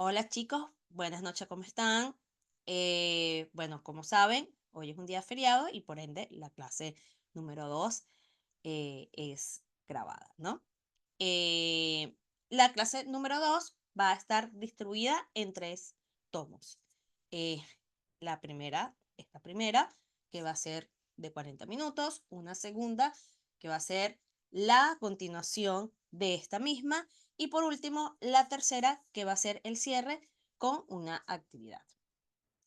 Hola chicos, buenas noches, ¿cómo están? Bueno, como saben, hoy es un día feriado y por ende la clase número 2 es grabada, ¿no? Eh, la clase número 2 va a estar distribuida en tres tomos. Eh, esta primera, que va a ser de 40 minutos, una segunda, que va a ser la continuación de esta misma, y por último, la tercera, que va a ser el cierre con una actividad.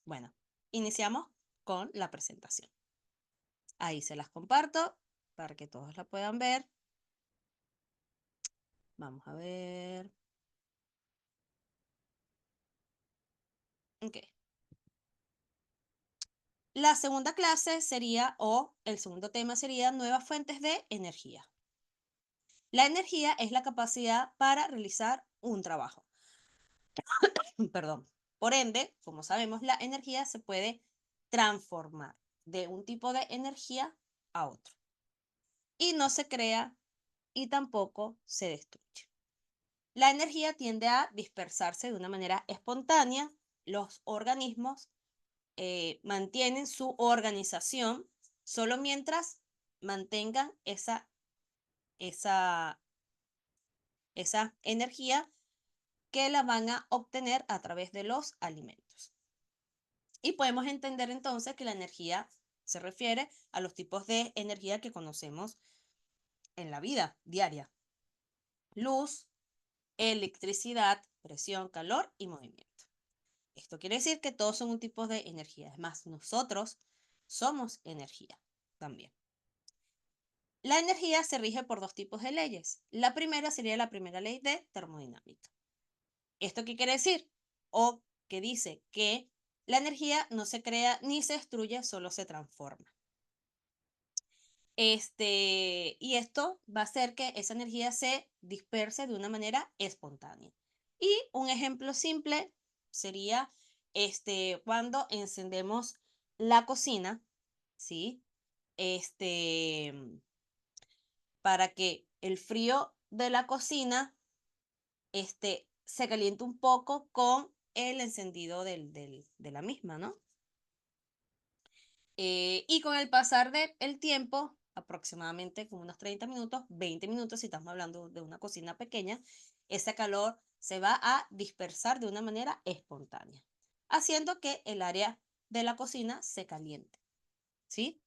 Bueno, iniciamos con la presentación. Ahí se las comparto para que todos la puedan ver. Vamos a ver. Ok. La segunda clase sería, o el segundo tema sería, nuevas fuentes de energía. La energía es la capacidad para realizar un trabajo. Perdón. Por ende, como sabemos, la energía se puede transformar de un tipo de energía a otro. Y no se crea y tampoco se destruye. La energía tiende a dispersarse de una manera espontánea. Los organismos mantienen su organización solo mientras mantengan esa, esa energía que la van a obtener a través de los alimentos. Y podemos entender entonces que la energía se refiere a los tipos de energía que conocemos en la vida diaria: luz, electricidad, presión, calor y movimiento. Esto quiere decir que todos son un tipo de energía. Es más, nosotros somos energía también. La energía se rige por dos tipos de leyes. La primera sería la primera ley de termodinámica. ¿Esto qué quiere decir? O que dice que la energía no se crea ni se destruye, solo se transforma. Y esto va a hacer que esa energía se disperse de una manera espontánea. Y un ejemplo simple sería cuando encendemos la cocina, ¿sí? Este, para que el frío de la cocina se caliente un poco con el encendido de la misma, ¿no? Y con el pasar del tiempo, aproximadamente como unos 30 minutos, 20 minutos, si estamos hablando de una cocina pequeña, ese calor se va a dispersar de una manera espontánea, haciendo que el área de la cocina se caliente, ¿sí?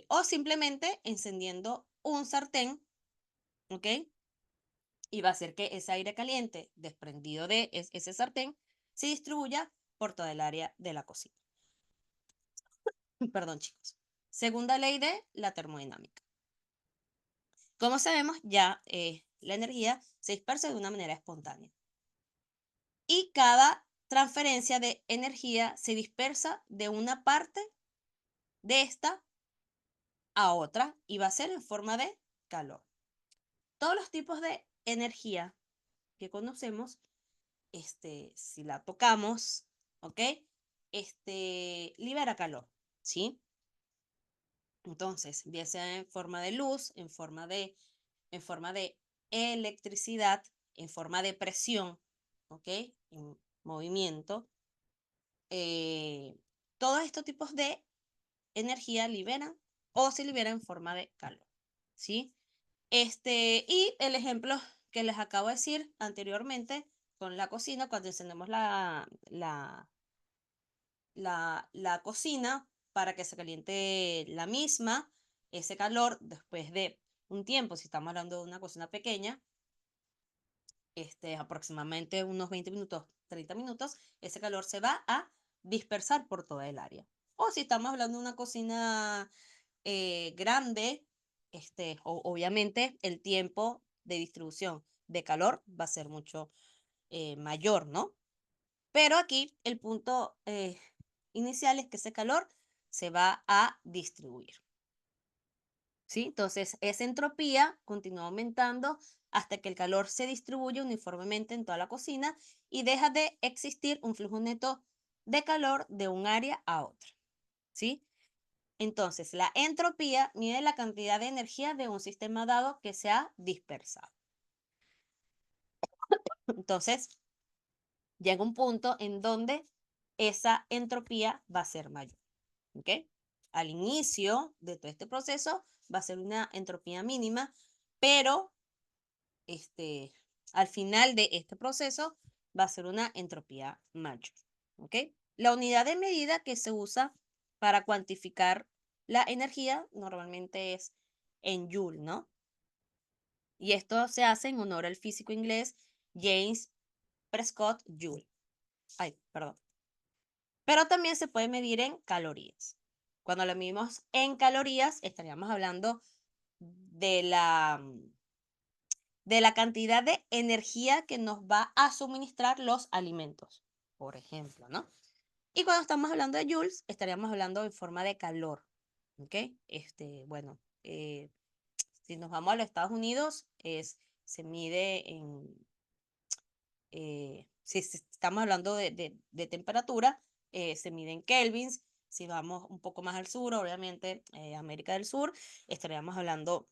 O simplemente encendiendo un sartén, ¿ok? Y va a hacer que ese aire caliente desprendido de ese sartén se distribuya por toda el área de la cocina. Perdón, chicos. Segunda ley de la termodinámica. Como sabemos, ya la energía se dispersa de una manera espontánea. Y cada transferencia de energía se dispersa de una parte de esta a otra y va a ser en forma de calor. Todos los tipos de energía que conocemos, si la tocamos, ¿ok? Libera calor, ¿sí? Entonces, ya sea en forma de luz, en forma de electricidad, en forma de presión, ¿ok? En movimiento. eh, Todos estos tipos de energía liberan o se liberan en forma de calor, ¿sí? Y el ejemplo que les acabo de decir anteriormente con la cocina, cuando encendemos la cocina para que se caliente la misma, ese calor después de un tiempo, si estamos hablando de una cocina pequeña, aproximadamente unos 20 minutos, 30 minutos, ese calor se va a dispersar por toda el área. O si estamos hablando de una cocina grande, obviamente el tiempo de distribución de calor va a ser mucho mayor, ¿no? Pero aquí el punto inicial es que ese calor se va a distribuir, ¿sí? Entonces, esa entropía continúa aumentando hasta que el calor se distribuye uniformemente en toda la cocina y deja de existir un flujo neto de calor de un área a otra, ¿sí? Entonces, la entropía mide la cantidad de energía de un sistema dado que se ha dispersado. Entonces, llega un punto en donde esa entropía va a ser mayor. ¿Ok? Al inicio de todo este proceso va a ser una entropía mínima, pero al final de este proceso va a ser una entropía mayor. ¿Ok? La unidad de medida que se usa para cuantificar la energía normalmente es en Joule, ¿no? Y esto se hace en honor al físico inglés James Prescott Joule. Ay, perdón. Pero también se puede medir en calorías. Cuando lo medimos en calorías, estaríamos hablando de la cantidad de energía que nos va a suministrar los alimentos, por ejemplo, ¿no? Y cuando estamos hablando de joules, estaríamos hablando en forma de calor, ¿ok? Bueno, si nos vamos a los Estados Unidos, se mide si estamos hablando de temperatura, se mide en kelvins. Si vamos un poco más al sur, obviamente América del Sur, estaríamos hablando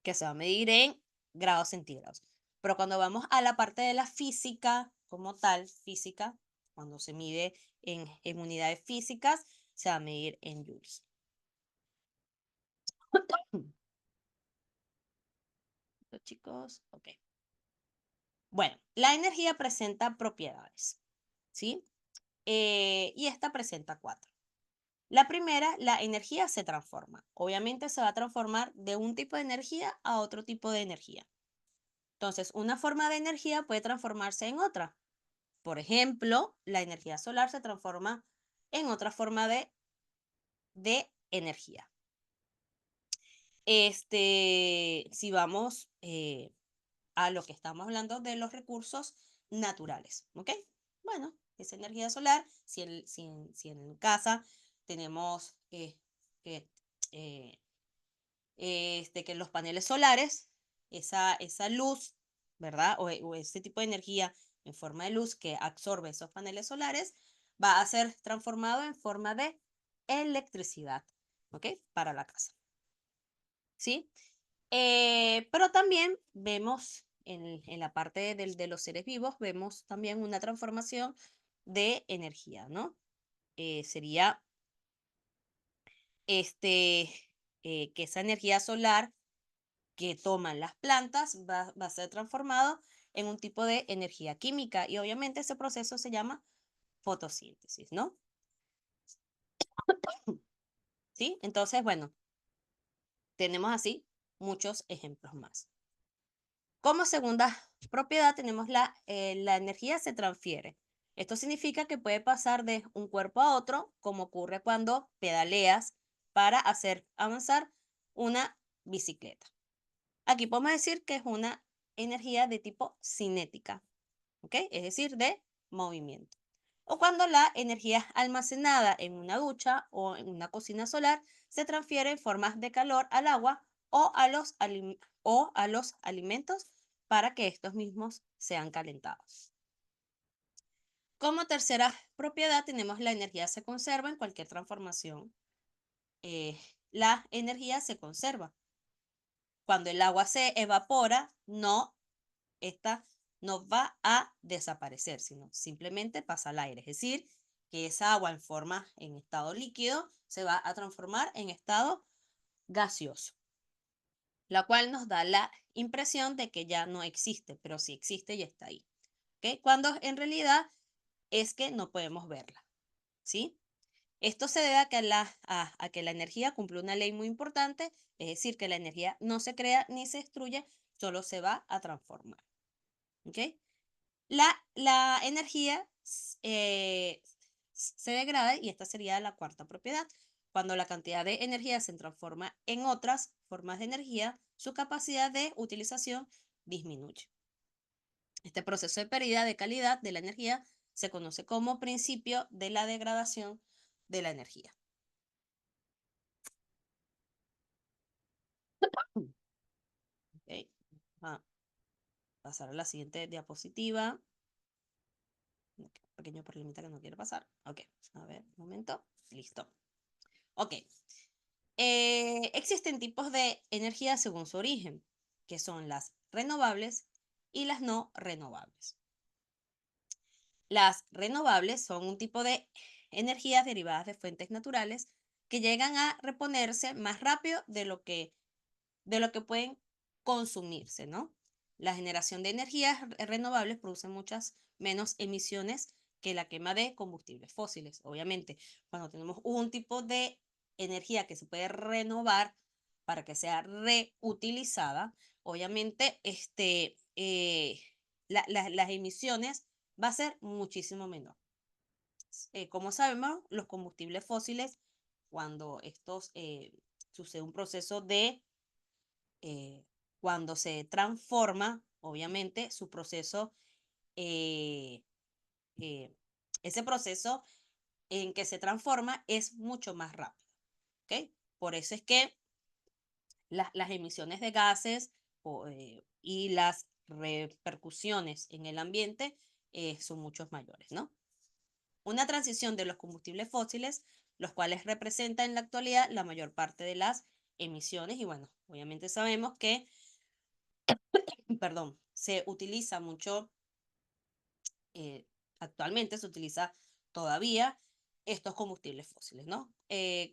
que se va a medir en grados centígrados. Pero cuando vamos a la parte de la física, como tal, física, cuando se mide en unidades físicas, se va a medir en joules. Chicos, ok. Bueno, la energía presenta propiedades, ¿sí? Y esta presenta cuatro. La primera, la energía se transforma. Obviamente se va a transformar de un tipo de energía a otro tipo de energía. Entonces, una forma de energía puede transformarse en otra. Por ejemplo, la energía solar se transforma en otra forma de energía. Si vamos a lo que estamos hablando de los recursos naturales, ¿ok? Bueno, esa energía solar, si en casa tenemos que, eh, que los paneles solares, esa luz, ¿verdad? O ese tipo de energía en forma de luz que absorbe esos paneles solares, va a ser transformado en forma de electricidad, ¿ok? Para la casa, ¿sí? Pero también vemos en la parte de los seres vivos, vemos también una transformación de energía, ¿no? Sería que esa energía solar que toman las plantas va a ser transformado en un tipo de energía química y obviamente ese proceso se llama fotosíntesis, ¿no? ¿Sí? Entonces, bueno, tenemos así muchos ejemplos más. Como segunda propiedad tenemos la energía se transfiere. Esto significa que puede pasar de un cuerpo a otro, como ocurre cuando pedaleas para hacer avanzar una bicicleta. Aquí podemos decir que es una energía de tipo cinética, ¿ok? Es decir, de movimiento. O cuando la energía almacenada en una ducha o en una cocina solar se transfiere en formas de calor al agua o a los alimentos para que estos mismos sean calentados. Como tercera propiedad tenemos la energía se conserva en cualquier transformación. La energía se conserva. Cuando el agua se evapora, esta no va a desaparecer, sino simplemente pasa al aire. Es decir, que esa agua en estado líquido se va a transformar en estado gaseoso, la cual nos da la impresión de que ya no existe, pero sí existe y está ahí. ¿Okay? Cuando en realidad es que no podemos verla. ¿Sí? Esto se debe a que la energía cumple una ley muy importante, es decir, que la energía no se crea ni se destruye, solo se va a transformar. ¿Ok? La energía se degrada y esta sería la cuarta propiedad. Cuando la cantidad de energía se transforma en otras formas de energía, su capacidad de utilización disminuye. Este proceso de pérdida de calidad de la energía se conoce como principio de la degradación de la energía. Okay. Vamos a pasar a la siguiente diapositiva. Un pequeño problemita que no quiero pasar. Ok, a ver, un momento. Listo. Ok. Existen tipos de energía según su origen, que son las renovables y las no renovables. Las renovables son un tipo de energías derivadas de fuentes naturales que llegan a reponerse más rápido de lo que pueden consumirse, ¿no? La generación de energías renovables produce muchas menos emisiones que la quema de combustibles fósiles. Obviamente, cuando tenemos un tipo de energía que se puede renovar para que sea reutilizada, obviamente las emisiones va a ser muchísimo menor. Como sabemos, los combustibles fósiles, cuando estos sucede un proceso de eh, cuando se transforma, obviamente, su proceso, eh, eh, ese proceso en que se transforma es mucho más rápido. ¿Ok? Por eso es que las emisiones de gases y las repercusiones en el ambiente son muchos mayores, ¿no? Una transición de los combustibles fósiles, los cuales representan en la actualidad la mayor parte de las emisiones, y bueno, obviamente sabemos que perdón, se utiliza mucho, eh, actualmente se utiliza todavía estos combustibles fósiles, ¿no?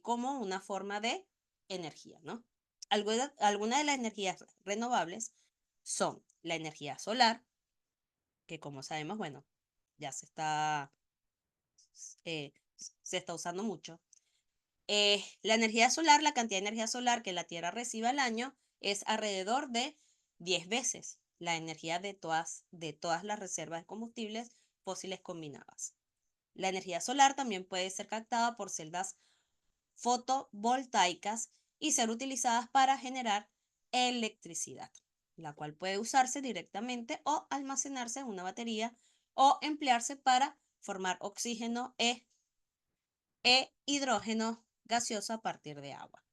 Como una forma de energía, ¿no? Algunas de las energías renovables son la energía solar, que como sabemos, bueno, ya eh, se está usando mucho. La energía solar, la cantidad de energía solar que la Tierra recibe al año es alrededor de 10 veces la energía de todas las reservas de combustibles fósiles combinadas. La energía solar también puede ser captada por celdas fotovoltaicas y ser utilizadas para generar electricidad, la cual puede usarse directamente o almacenarse en una batería o emplearse para formar oxígeno e hidrógeno gaseoso a partir de agua.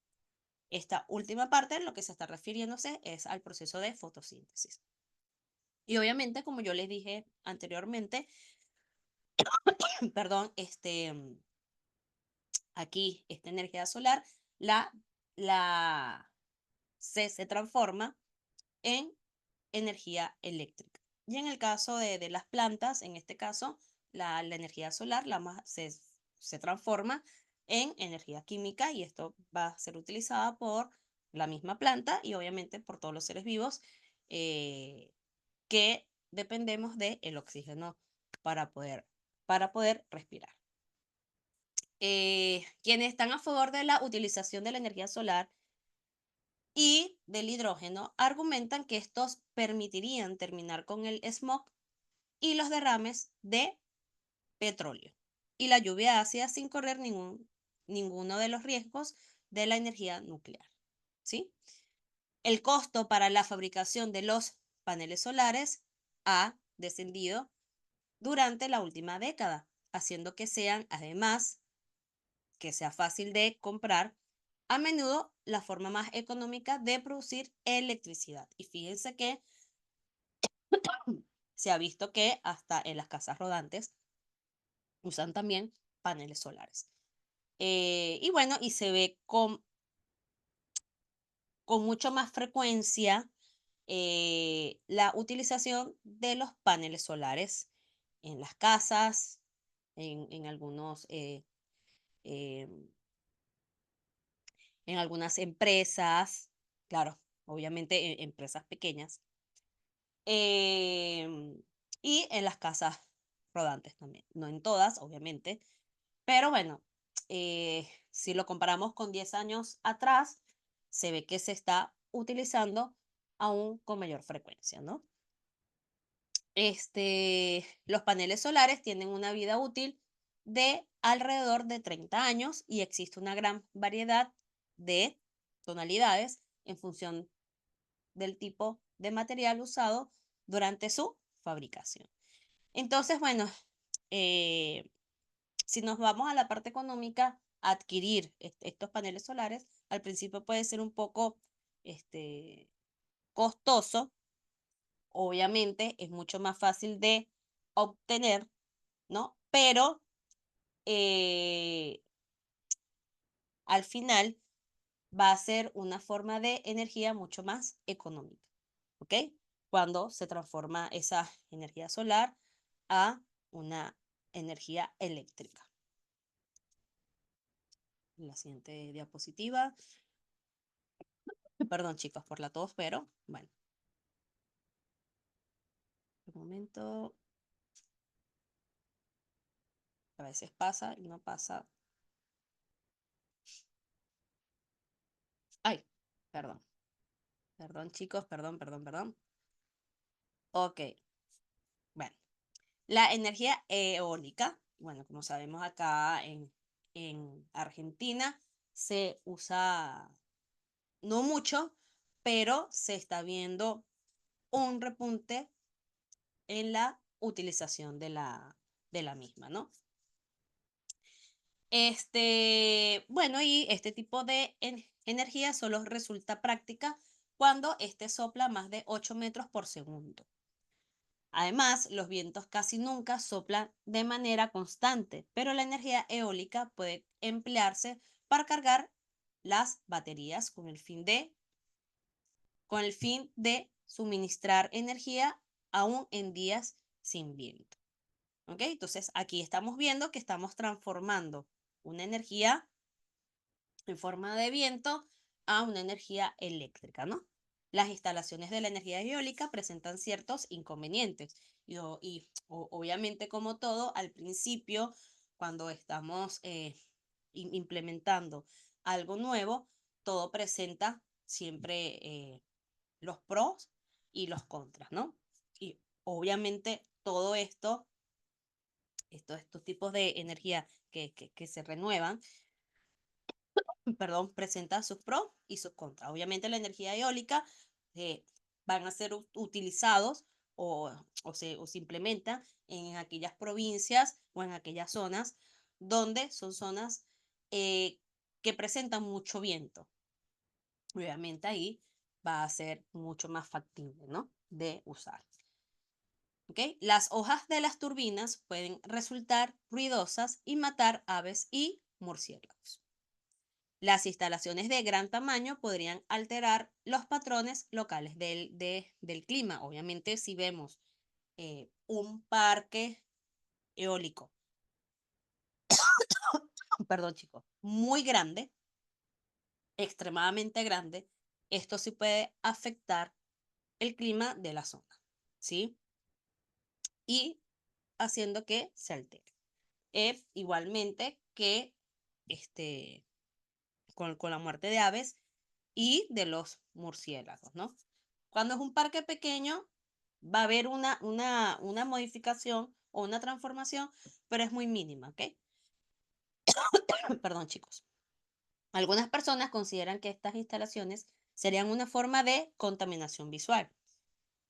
Esta última parte en lo que se está refiriéndose es al proceso de fotosíntesis. Y obviamente, como yo les dije anteriormente, perdón, aquí esta energía solar la, se transforma en energía eléctrica. Y en el caso de las plantas, en este caso, la energía solar se transforma en energía química y esto va a ser utilizada por la misma planta y obviamente por todos los seres vivos eh, que dependemos del oxígeno para poder respirar. Quienes están a favor de la utilización de la energía solar y del hidrógeno argumentan que estos permitirían terminar con el smog y los derrames de petróleo y la lluvia ácida sin correr ninguno de los riesgos de la energía nuclear. ¿Sí? El costo para la fabricación de los paneles solares ha descendido durante la última década, haciendo que sean, además, que sea fácil de comprar, a menudo la forma más económica de producir electricidad. Y fíjense que se ha visto que hasta en las casas rodantes usan también paneles solares. Y bueno, y se ve con mucho más frecuencia la utilización de los paneles solares en las casas, en algunos, em, en algunas empresas, claro, obviamente empresas pequeñas, em, y en las casas rodantes también. No en todas, obviamente, pero bueno, si lo comparamos con 10 años atrás, se ve que se está utilizando aún con mayor frecuencia, ¿no? Los paneles solares tienen una vida útil de alrededor de 30 años y existe una gran variedad de tonalidades en función del tipo de material usado durante su fabricación. Entonces, bueno, eh, si nos vamos a la parte económica, adquirir estos paneles solares al principio puede ser un poco este, costoso. Obviamente es mucho más fácil de obtener, ¿no? Pero eh, al final va a ser una forma de energía mucho más económica, ¿ok? Cuando se transforma esa energía solar a una energía eléctrica. La siguiente diapositiva. Perdón, chicos, por la tos, pero bueno. Un momento. A veces pasa y no pasa. Ay, perdón. Perdón, chicos, perdón. Ok, bueno. La energía eólica, bueno, como sabemos acá en Argentina, se usa no mucho, pero se está viendo un repunte en la utilización de la misma, ¿no? Bueno, y este tipo de energía solo resulta práctica cuando este sopla más de 8 metros por segundo. Además, los vientos casi nunca soplan de manera constante, pero la energía eólica puede emplearse para cargar las baterías con el fin de suministrar energía aún en días sin viento. ¿Ok? Entonces, aquí estamos viendo que estamos transformando una energía en forma de viento a una energía eléctrica, ¿no? Las instalaciones de la energía eólica presentan ciertos inconvenientes obviamente como todo, al principio, cuando estamos implementando algo nuevo, todo presenta siempre los pros y los contras, ¿no? Y obviamente todo estos tipos de energía que se renuevan, perdón, presenta sus pros y sus contras. Obviamente la energía eólica van a ser utilizados o se implementan en aquellas provincias o en aquellas zonas donde son zonas que presentan mucho viento. Obviamente ahí va a ser mucho más factible, ¿no? De usar. ¿Okay? Las hojas de las turbinas pueden resultar ruidosas y matar aves y murciélagos. Las instalaciones de gran tamaño podrían alterar los patrones locales del clima. Obviamente, si vemos un parque eólico, perdón chicos, muy grande, extremadamente grande, esto sí puede afectar el clima de la zona, ¿sí? Y haciendo que se altere. Igualmente que con la muerte de aves y de los murciélagos, ¿no? Cuando es un parque pequeño, va a haber una modificación o una transformación, pero es muy mínima, ¿ok? Perdón, chicos. Algunas personas consideran que estas instalaciones serían una forma de contaminación visual.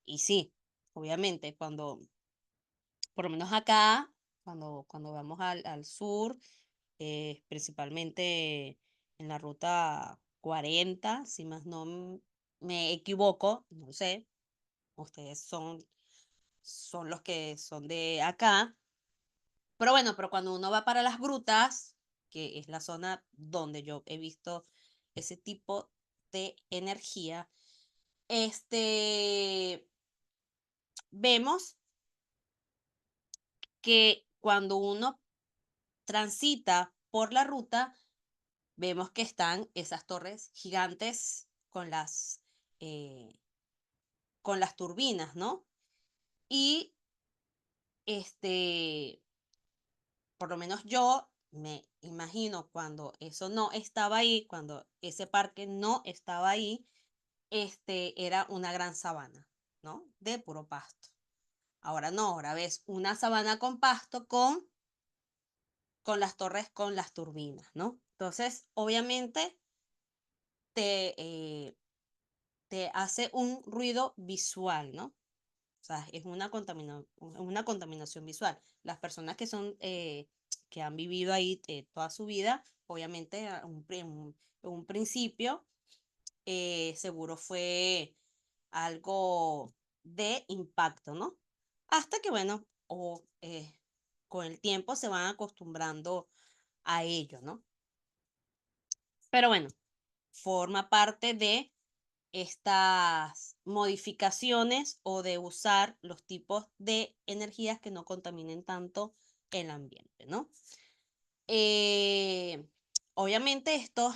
Y sí, obviamente, por lo menos acá, cuando vamos al sur, principalmente en la ruta 40, si más no me equivoco, no sé, ustedes son los que son de acá, pero bueno, pero cuando uno va para las grutas, que es la zona donde yo he visto ese tipo de energía, vemos que cuando uno transita por la ruta, vemos que están esas torres gigantes eh, con las turbinas, ¿no? Y por lo menos yo me imagino cuando eso no estaba ahí, cuando ese parque no estaba ahí, era una gran sabana, ¿no? De puro pasto. Ahora no, ahora ves una sabana con pasto con las torres, con las turbinas, ¿no? Entonces, obviamente, te, eh, te hace un ruido visual, ¿no? O sea, es una contaminación visual. Las personas que han vivido ahí toda su vida, obviamente, un principio, seguro fue algo de impacto, ¿no? Hasta que, bueno, con el tiempo se van acostumbrando a ello, ¿no? Pero bueno, forma parte de estas modificaciones o de usar los tipos de energías que no contaminen tanto el ambiente, ¿no? Eh, Obviamente esto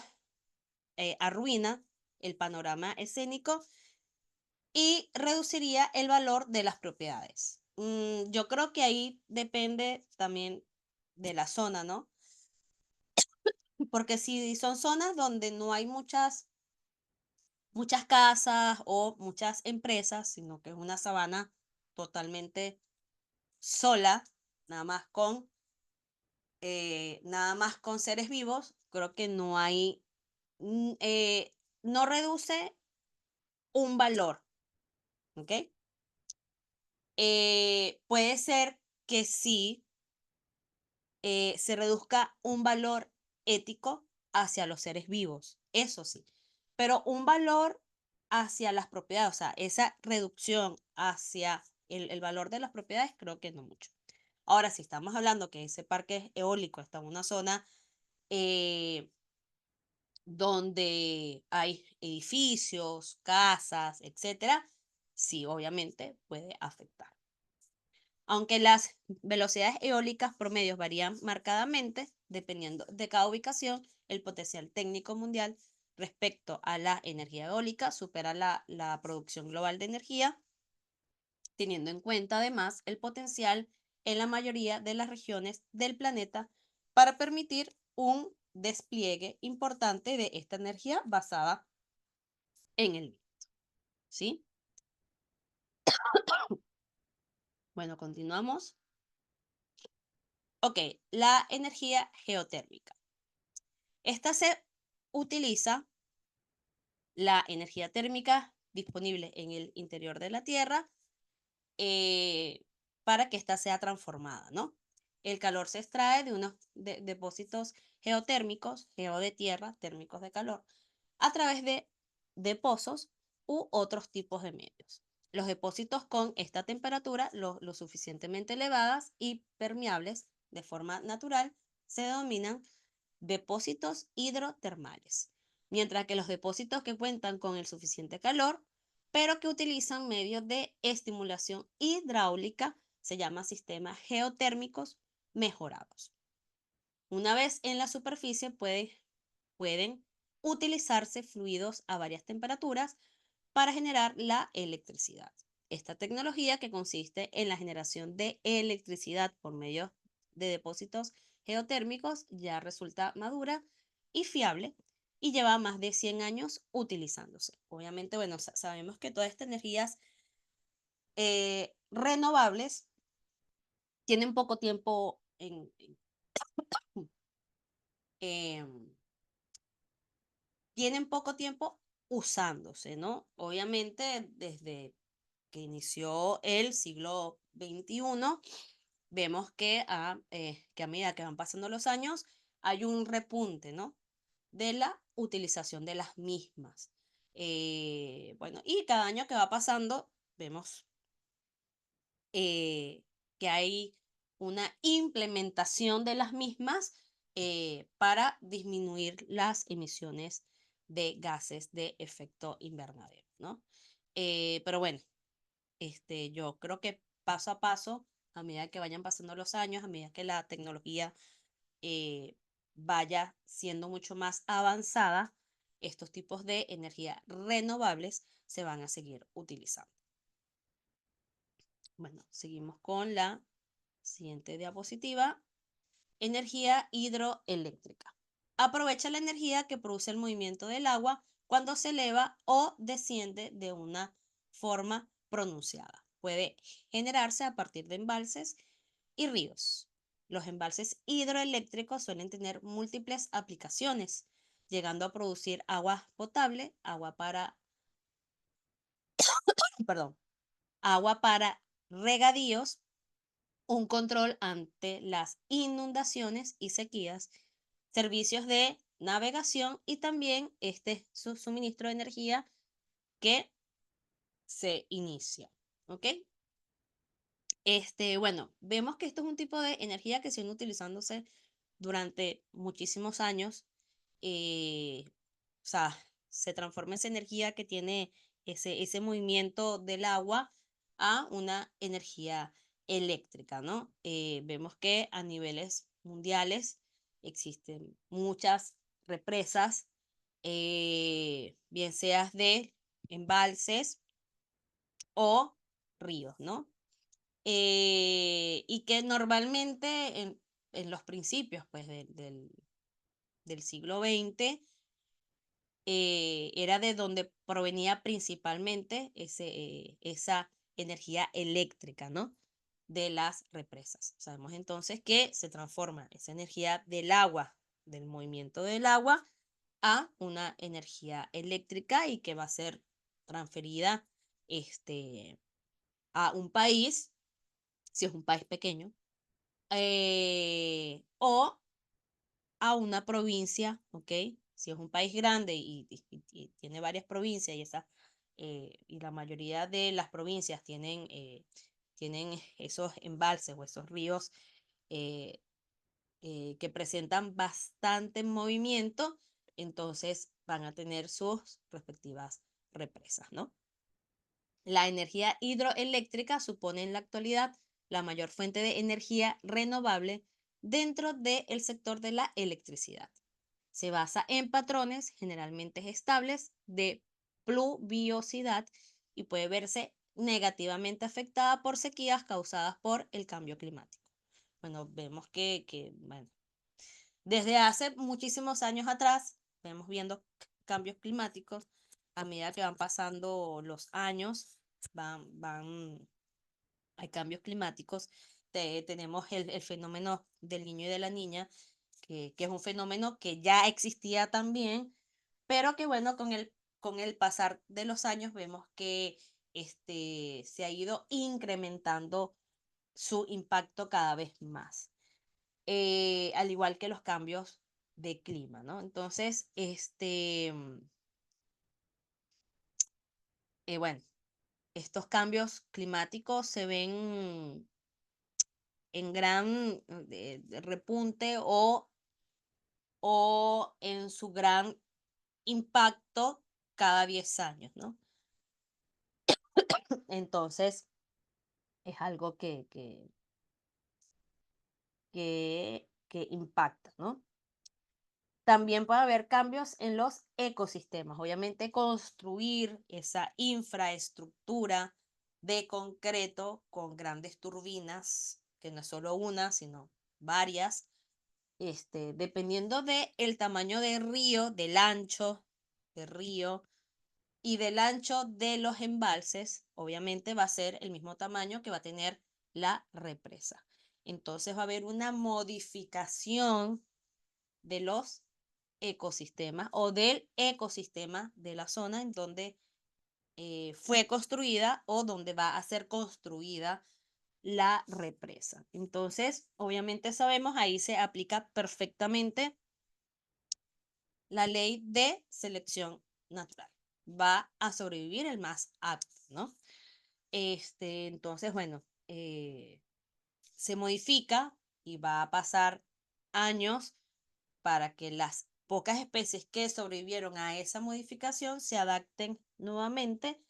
arruina el panorama escénico y reduciría el valor de las propiedades. Yo creo que ahí depende también de la zona, ¿no? Porque si son zonas donde no hay muchas casas o muchas empresas, sino que es una sabana totalmente sola, nada más con, nada más con seres vivos, creo que no hay, no reduce un valor, ¿ok? Puede ser que sí se reduzca un valor ético hacia los seres vivos, eso sí, pero un valor hacia las propiedades, o sea, esa reducción hacia el valor de las propiedades, creo que no mucho. Ahora, si estamos hablando que ese parque eólico está en una zona eh, donde hay edificios, casas, etcétera, sí, obviamente puede afectar. Aunque las velocidades eólicas promedios varían marcadamente dependiendo de cada ubicación, el potencial técnico mundial respecto a la energía eólica supera la producción global de energía, teniendo en cuenta además el potencial en la mayoría de las regiones del planeta para permitir un despliegue importante de esta energía basada en el viento, ¿sí? Bueno, continuamos. Ok, la energía geotérmica. Esta se utiliza la energía térmica disponible en el interior de la Tierra eh, para que ésta sea transformada, ¿no? El calor se extrae de unos depósitos geotérmicos, geo de tierra, térmicos de calor, a través de pozos u otros tipos de medios. Los depósitos con esta temperatura, lo suficientemente elevadas y permeables de forma natural, se denominan depósitos hidrotermales, mientras que los depósitos que cuentan con el suficiente calor, pero que utilizan medios de estimulación hidráulica, se llaman sistemas geotérmicos mejorados. Una vez en la superficie pueden utilizarse fluidos a varias temperaturas para generar la electricidad. Esta tecnología, que consiste en la generación de electricidad por medio de depósitos geotérmicos, ya resulta madura y fiable y lleva más de 100 años utilizándose. Obviamente, bueno, sabemos que todas estas energías renovables tienen poco tiempo en tienen poco tiempo usándose, ¿no? Obviamente, desde que inició el siglo XXI, vemos que a medida que van pasando los años, hay un repunte, ¿no? De la utilización de las mismas. Bueno, y cada año que va pasando, vemos eh, que hay una implementación de las mismas para disminuir las emisiones de gases de efecto invernadero, ¿no? Pero bueno, yo creo que paso a paso, a medida que vayan pasando los años, a medida que la tecnología eh, vaya siendo mucho más avanzada, estos tipos de energía renovables se van a seguir utilizando. Bueno, seguimos con la siguiente diapositiva. Energía hidroeléctrica. Aprovecha la energía que produce el movimiento del agua cuando se eleva o desciende de una forma pronunciada. Puede generarse a partir de embalses y ríos. Los embalses hidroeléctricos suelen tener múltiples aplicaciones, llegando a producir agua potable, perdón, agua para regadíos, un control ante las inundaciones y sequías, servicios de navegación y también este suministro de energía que se inicia. ¿Ok? Bueno, vemos que esto es un tipo de energía que sigue utilizándose durante muchísimos años. O sea, se transforma esa energía que tiene ese movimiento del agua a una energía eléctrica, ¿no? Vemos que a niveles mundiales existen muchas represas, bien seas de embalses o ríos, ¿no? Y que normalmente en los principios pues, del siglo XX era de donde provenía principalmente esa energía eléctrica, ¿no? De las represas. Sabemos entonces que se transforma esa energía del agua, del movimiento del agua, a una energía eléctrica y que va a ser transferida a un país, si es un país pequeño, o a una provincia, ¿ok? Si es un país grande y tiene varias provincias y la mayoría de las provincias tienen esos embalses o esos ríos eh, que presentan bastante movimiento, entonces van a tener sus respectivas represas, ¿no? La energía hidroeléctrica supone en la actualidad la mayor fuente de energía renovable dentro del sector de la electricidad. Se basa en patrones generalmente estables de pluviosidad y puede verse negativamente afectada por sequías causadas por el cambio climático. Bueno, vemos bueno, desde hace muchísimos años atrás, vemos viendo cambios climáticos a medida que van pasando los años, hay cambios climáticos. Tenemos el fenómeno del niño y de la niña, que es un fenómeno que ya existía también, pero que bueno, con el pasar de los años vemos que se ha ido incrementando su impacto cada vez más, al igual que los cambios de clima, ¿no? Entonces, bueno, estos cambios climáticos se ven en gran repunte o en su gran impacto cada 10 años, ¿no? Entonces, es algo que impacta, ¿no? También puede haber cambios en los ecosistemas. Obviamente, construir esa infraestructura de concreto con grandes turbinas, que no es solo una, sino varias, dependiendo del tamaño del río, del ancho del río y del ancho de los embalses, obviamente va a ser el mismo tamaño que va a tener la represa. Entonces va a haber una modificación de los ecosistemas o del ecosistema de la zona en donde fue construida o donde va a ser construida la represa. Entonces, obviamente sabemos, ahí se aplica perfectamente la ley de selección natural. Va a sobrevivir el más apto, ¿no? Entonces, bueno, se modifica y va a pasar años para que las pocas especies que sobrevivieron a esa modificación se adapten nuevamente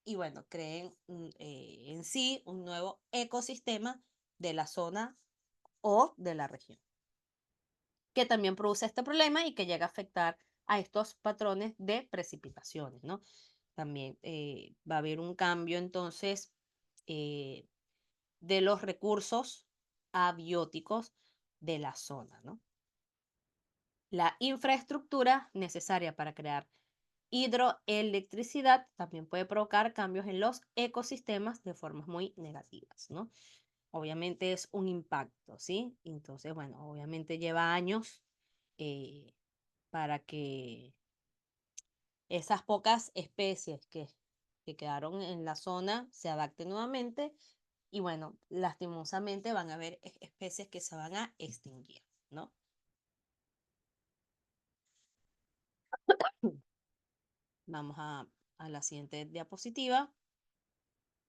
y bueno, creen en sí un nuevo ecosistema de la zona o de la región, que también produce este problema y que llega a afectar a estos patrones de precipitaciones, ¿no? También va a haber un cambio entonces eh, de los recursos abióticos de la zona, ¿no? La infraestructura necesaria para crear hidroelectricidad también puede provocar cambios en los ecosistemas de formas muy negativas, ¿no? Obviamente es un impacto, ¿sí? Entonces, bueno, obviamente lleva años eh, para que esas pocas especies que quedaron en la zona se adapten nuevamente y bueno, lastimosamente van a haber especies que se van a extinguir, ¿no? Vamos a la siguiente diapositiva.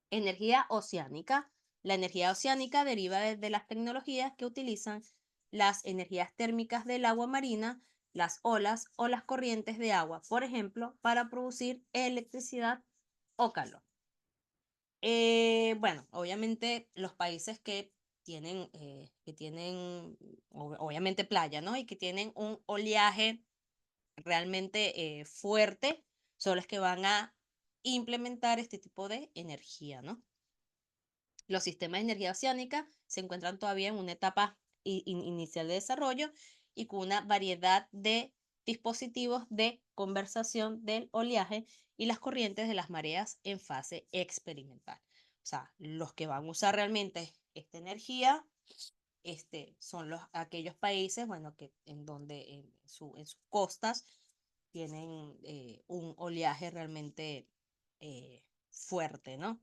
Energía oceánica. La energía oceánica deriva de las tecnologías que utilizan las energías térmicas del agua marina las olas o las corrientes de agua, por ejemplo, para producir electricidad o calor. Bueno, obviamente los países que tienen obviamente playa, ¿no? Y que tienen un oleaje realmente fuerte, son los que van a implementar este tipo de energía, ¿no? Los sistemas de energía oceánica se encuentran todavía en una etapa inicial de desarrollo y con una variedad de dispositivos de conversación del oleaje y las corrientes de las mareas en fase experimental. O sea, los que van a usar realmente esta energía son aquellos países, bueno, que en donde en sus costas tienen un oleaje realmente fuerte, ¿no?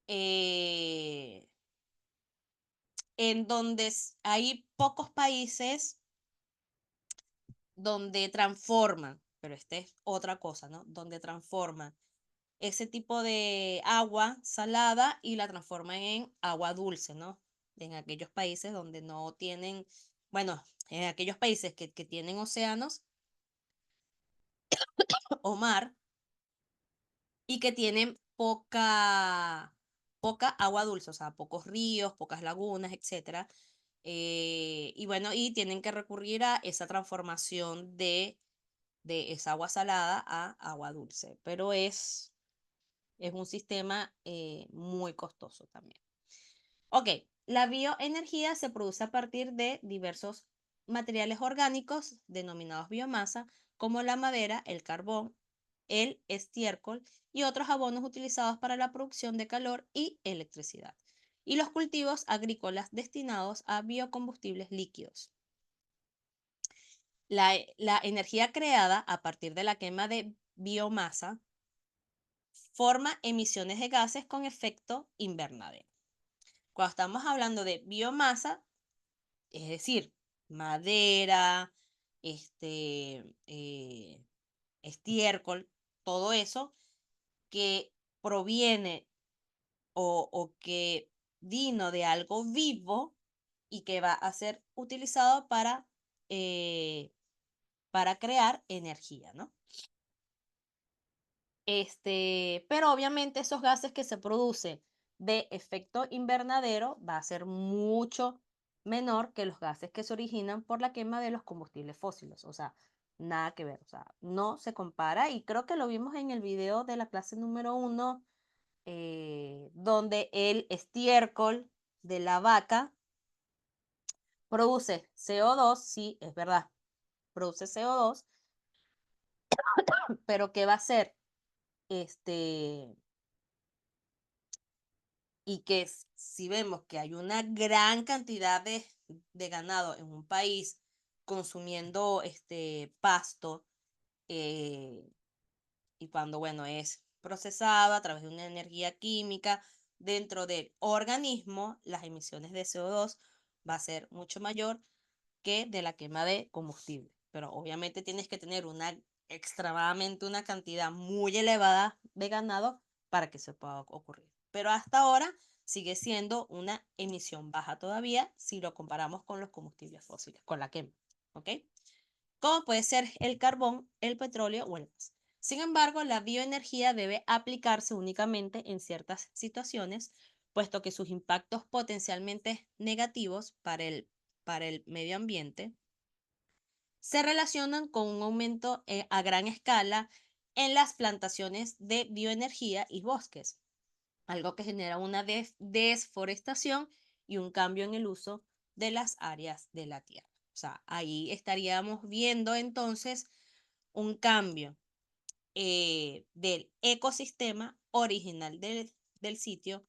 Eh, en donde hay pocos países donde transforman, pero esta es otra cosa, ¿no? Donde transforman ese tipo de agua salada y la transforman en agua dulce, ¿no? En aquellos países donde no tienen, bueno, en aquellos países que tienen océanos o mar y que tienen poca agua dulce, o sea, pocos ríos, pocas lagunas, etcétera. Y bueno, y tienen que recurrir a esa transformación de esa agua salada a agua dulce, pero es un sistema muy costoso también. Ok, la bioenergía se produce a partir de diversos materiales orgánicos denominados biomasa, como la madera, el carbón, el estiércol y otros abonos utilizados para la producción de calor y electricidad, y los cultivos agrícolas destinados a biocombustibles líquidos. La energía creada a partir de la quema de biomasa forma emisiones de gases con efecto invernadero. Cuando estamos hablando de biomasa, es decir, madera, estiércol, todo eso que proviene o que vino de algo vivo y que va a ser utilizado para crear energía, ¿no? Pero obviamente esos gases que se producen de efecto invernadero va a ser mucho menor que los gases que se originan por la quema de los combustibles fósiles. O sea, nada que ver. O sea, no se compara. Y creo que lo vimos en el video de la clase número 1, donde el estiércol de la vaca produce CO2. Sí, es verdad, produce CO2, pero ¿qué va a hacer? Este, y que si vemos que hay una gran cantidad de ganado en un país consumiendo pasto, eh, y cuando, bueno, es procesado a través de una energía química dentro del organismo, las emisiones de CO2 va a ser mucho mayor que de la quema de combustible. Pero obviamente tienes que tener extremadamente una cantidad muy elevada de ganado para que se pueda ocurrir. Pero hasta ahora sigue siendo una emisión baja todavía si lo comparamos con los combustibles fósiles, con la quema. ¿Ok? Como puede ser el carbón, el petróleo o el gas. Sin embargo, la bioenergía debe aplicarse únicamente en ciertas situaciones, puesto que sus impactos potencialmente negativos para el medio ambiente se relacionan con un aumento a gran escala en las plantaciones de bioenergía y bosques, algo que genera una desforestación y un cambio en el uso de las áreas de la tierra. O sea, ahí estaríamos viendo entonces un cambio del ecosistema original del sitio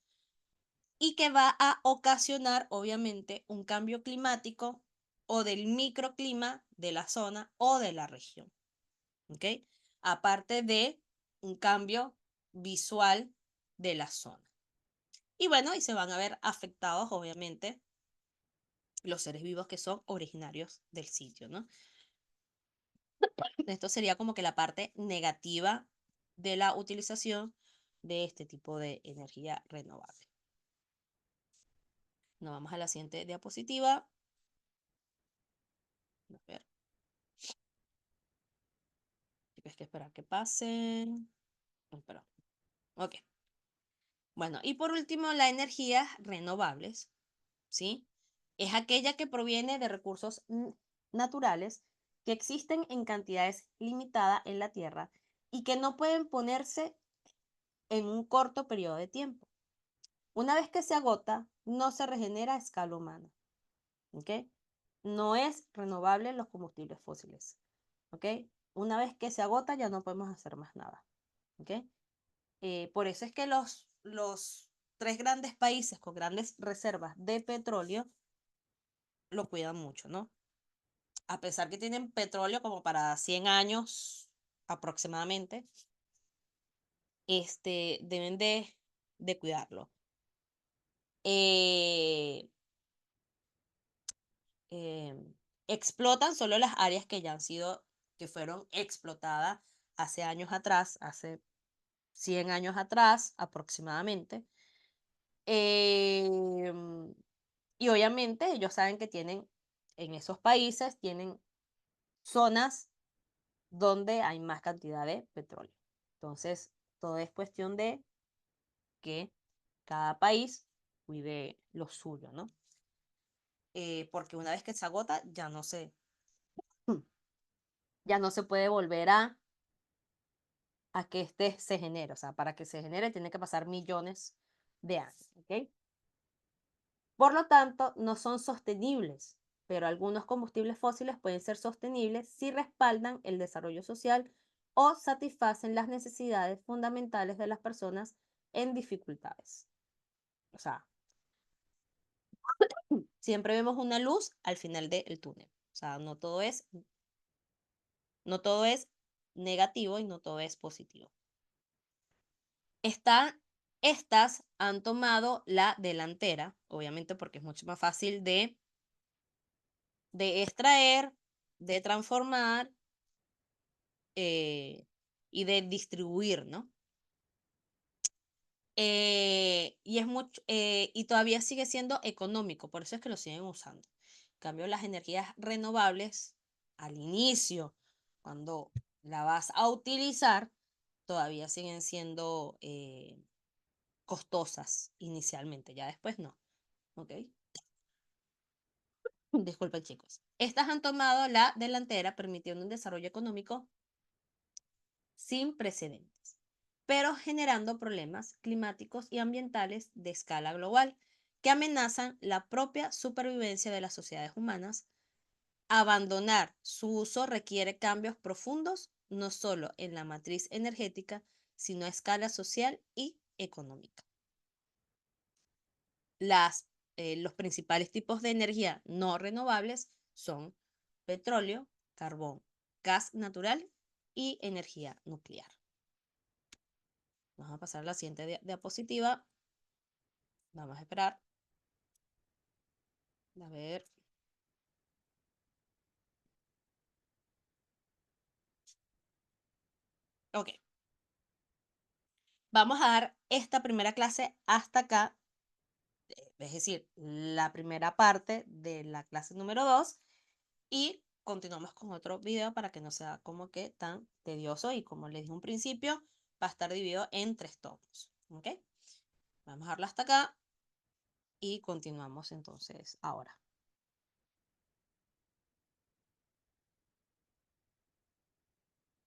y que va a ocasionar obviamente un cambio climático o del microclima de la zona o de la región. ¿Ok? Aparte de un cambio visual de la zona. Y bueno, y se van a ver afectados obviamente los seres vivos que son originarios del sitio, ¿no? Esto sería como que la parte negativa de la utilización de este tipo de energía renovable. Nos vamos a la siguiente diapositiva. A ver. Tienes que esperar que pasen. Espera. Ok. Bueno, y por último, las energías renovables, ¿sí? Es aquella que proviene de recursos naturales que existen en cantidades limitadas en la Tierra y que no pueden ponerse en un corto periodo de tiempo. Una vez que se agota, no se regenera a escala humana. ¿Ok? No es renovable los combustibles fósiles. ¿Ok? Una vez que se agota, ya no podemos hacer más nada. ¿Ok? Por eso es que los tres grandes países con grandes reservas de petróleo lo cuidan mucho, ¿no? A pesar que tienen petróleo como para 100 años aproximadamente, deben de cuidarlo. Eh, eh, Explotan solo las áreas que ya han sido, que fueron explotadas hace años atrás, hace 100 años atrás aproximadamente. Em, y obviamente ellos saben que tienen, en esos países, tienen zonas donde hay más cantidad de petróleo. Entonces, todo es cuestión de que cada país cuide lo suyo, ¿no? Porque una vez que se agota, ya no se puede volver a que este se genere. O sea, para que se genere tiene que pasar millones de años, ¿ok? Por lo tanto, no son sostenibles, pero algunos combustibles fósiles pueden ser sostenibles si respaldan el desarrollo social o satisfacen las necesidades fundamentales de las personas en dificultades. O sea, siempre vemos una luz al final del túnel. O sea, no todo es negativo y no todo es positivo. Estas han tomado la delantera, obviamente porque es mucho más fácil de extraer, de transformar y de distribuir, ¿no? Y todavía sigue siendo económico, por eso es que lo siguen usando. En cambio, las energías renovables, al inicio, cuando la vas a utilizar, todavía siguen siendo costosas inicialmente, ya después no. ¿Ok? Disculpen, chicos. Estas han tomado la delantera, permitiendo un desarrollo económico sin precedentes, pero generando problemas climáticos y ambientales de escala global que amenazan la propia supervivencia de las sociedades humanas. Abandonar su uso requiere cambios profundos, no solo en la matriz energética, sino a escala social y económica. Los principales tipos de energía no renovables son petróleo, carbón, gas natural y energía nuclear. Vamos a pasar a la siguiente diapositiva. Vamos a esperar. A ver. Ok. Vamos a dar esta primera clase hasta acá. Es decir, la primera parte de la clase número 2. Y continuamos con otro video para que no sea como que tan tedioso. Y como les dije un principio, va a estar dividido en 3 tomos. ¿Ok? Vamos a darlo hasta acá y continuamos entonces ahora.